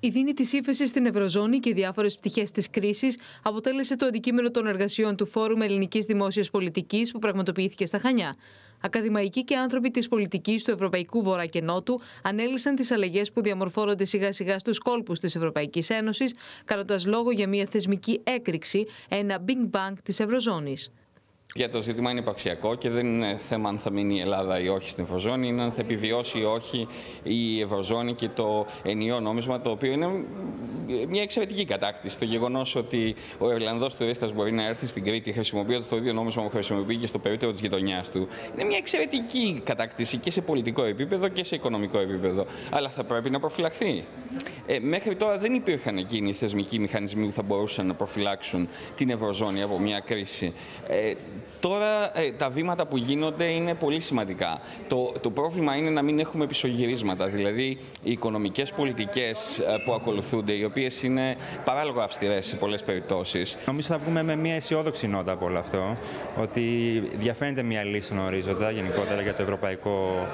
Η δίνη της ύφεσης στην Ευρωζώνη και διάφορες πτυχές της κρίσης αποτέλεσε το αντικείμενο των εργασιών του Φόρουμ Ελληνικής Δημόσιας Πολιτικής που πραγματοποιήθηκε στα Χανιά. Ακαδημαϊκοί και άνθρωποι της πολιτικής του Ευρωπαϊκού Βορρά και Νότου ανέλυσαν τις αλλαγές που διαμορφώνονται σιγά-σιγά στους κόλπους της Ευρωπαϊκής Ένωσης, κάνοντας λόγο για μια θεσμική έκρηξη, ένα Big Bang της Ευρωζώνης. Για το ζήτημα είναι υπαρξιακό και δεν είναι θέμα αν θα μείνει η Ελλάδα ή όχι στην Ευρωζώνη, είναι αν θα επιβιώσει ή όχι η Ευρωζώνη και το ενιαίο νόμισμα, το οποίο είναι μια εξαιρετική κατάκτηση. Το γεγονός ότι ο Ιρλανδός τουρίστας μπορεί να έρθει στην Κρήτη χρησιμοποιώντας το ίδιο νόμισμα που χρησιμοποιεί και στο περίπτερο της γειτονιάς του, είναι μια εξαιρετική κατάκτηση και σε πολιτικό επίπεδο και σε οικονομικό επίπεδο. Αλλά θα πρέπει να προφυλαχθεί. Μέχρι τώρα δεν υπήρχαν εκείνοι οι θεσμικοί μηχανισμοί που θα μπορούσαν να προφυλάξουν την Ευρωζώνη από μια κρίση. Τώρα τα βήματα που γίνονται είναι πολύ σημαντικά. Το πρόβλημα είναι να μην έχουμε πισωγυρίσματα, δηλαδή οι οικονομικές πολιτικές που ακολουθούνται, οι οποίες είναι παράλογα αυστηρές σε πολλές περιπτώσεις. Νομίζω θα βγούμε με μια αισιόδοξη νότα από όλο αυτό, ότι διαφαίνεται μια λύση στον ορίζοντα γενικότερα για το ευρωπαϊκό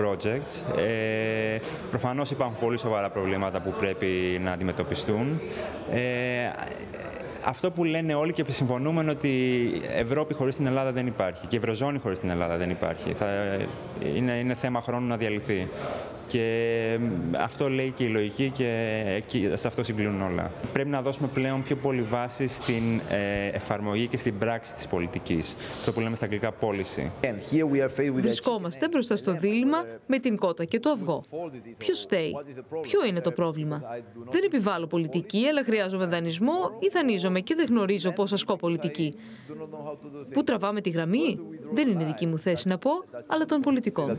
project. Προφανώς υπάρχουν πολύ σοβαρά προβλήματα που πρέπει να αντιμετωπιστούν. Αυτό που λένε όλοι και συμφωνούμε είναι ότι Ευρώπη χωρίς την Ελλάδα δεν υπάρχει και Ευρωζώνη χωρίς την Ελλάδα δεν υπάρχει. Είναι θέμα χρόνου να διαλυθεί. Και αυτό λέει και η λογική και σε αυτό συγκλίνουν όλα. Πρέπει να δώσουμε πλέον πιο πολύ βάση στην εφαρμογή και στην πράξη της πολιτικής. Αυτό που λέμε στα αγγλικά policy. Βρισκόμαστε μπροστά στο δίλημμα με την κότα και το αυγό. Ποιος φταίει? Ποιο είναι το πρόβλημα? Δεν επιβάλλω πολιτική, αλλά χρειάζομαι δανεισμό ή δανείζομαι και δεν γνωρίζω πώς ασκώ πολιτική. Πού τραβάμε τη γραμμή? Δεν είναι δική μου θέση να πω, αλλά των πολιτικών.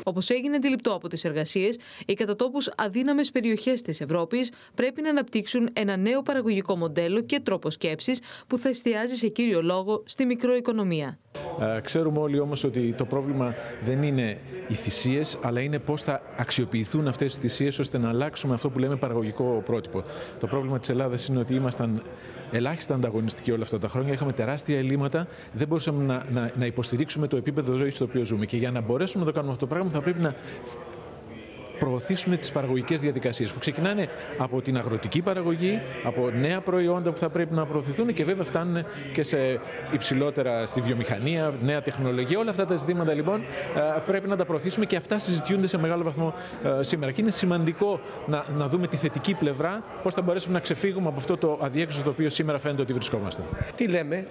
Όπως έγινε αντιληπτό από τις εργασίες, οι κατά τόπους αδύναμες περιοχές της Ευρώπης πρέπει να αναπτύξουν ένα νέο παραγωγικό μοντέλο και τρόπο σκέψης που θα εστιάζει σε κύριο λόγο στη μικροοικονομία. Ξέρουμε όλοι όμως ότι το πρόβλημα δεν είναι οι θυσίες, αλλά είναι πώς θα αξιοποιηθούν αυτές τις θυσίες ώστε να αλλάξουμε αυτό που λέμε παραγωγικό πρότυπο. Το πρόβλημα της Ελλάδας είναι ότι ήμασταν ελάχιστα ανταγωνιστικοί όλα αυτά τα χρόνια. Είχαμε τεράστια ελλείμματα, δεν μπορούσαμε να υποστηρίξουμε το επίπεδο ζωής στο οποίο ζούμε. Και για να μπορέσουμε να το κάνουμε αυτό το πράγμα, θα πρέπει να προωθήσουμε τις παραγωγικές διαδικασίες που ξεκινάνε από την αγροτική παραγωγή, από νέα προϊόντα που θα πρέπει να προωθηθούν και βέβαια φτάνουν και σε υψηλότερα στη βιομηχανία, νέα τεχνολογία. Όλα αυτά τα ζητήματα λοιπόν πρέπει να τα προωθήσουμε και αυτά συζητιούνται σε μεγάλο βαθμό σήμερα. Και είναι σημαντικό να δούμε τη θετική πλευρά, πώς θα μπορέσουμε να ξεφύγουμε από αυτό το αδιέξοδο στο οποίο σήμερα φαίνεται ότι βρισκόμαστε. Τι λέμε?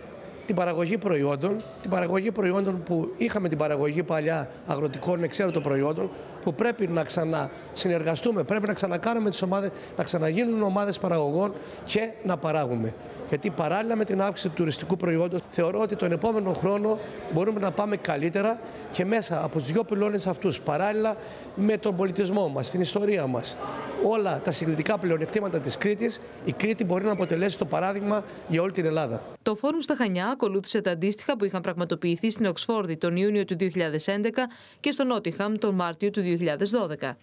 Την παραγωγή προϊόντων που είχαμε την παραγωγή παλιά αγροτικών εξαίρετων προϊόντων που πρέπει να ξανασυνεργαστούμε, πρέπει να ξανακάνουμε τις ομάδες, να ξαναγίνουν ομάδες παραγωγών και να παράγουμε. Γιατί παράλληλα με την αύξηση του τουριστικού προϊόντος θεωρώ ότι τον επόμενο χρόνο μπορούμε να πάμε καλύτερα και μέσα από τους δύο πυλώνες αυτούς, παράλληλα με τον πολιτισμό μας, την ιστορία μας, όλα τα συγκριτικά πλεονεκτήματα της Κρήτης, η Κρήτη μπορεί να αποτελέσει το παράδειγμα για όλη την Ελλάδα. Το Φόρουμ στα Χανιά ακολούθησε τα αντίστοιχα που είχαν πραγματοποιηθεί στην Οξφόρδη τον Ιούνιο του 2011 και στο Νότιχαμ τον Μάρτιο του 2012.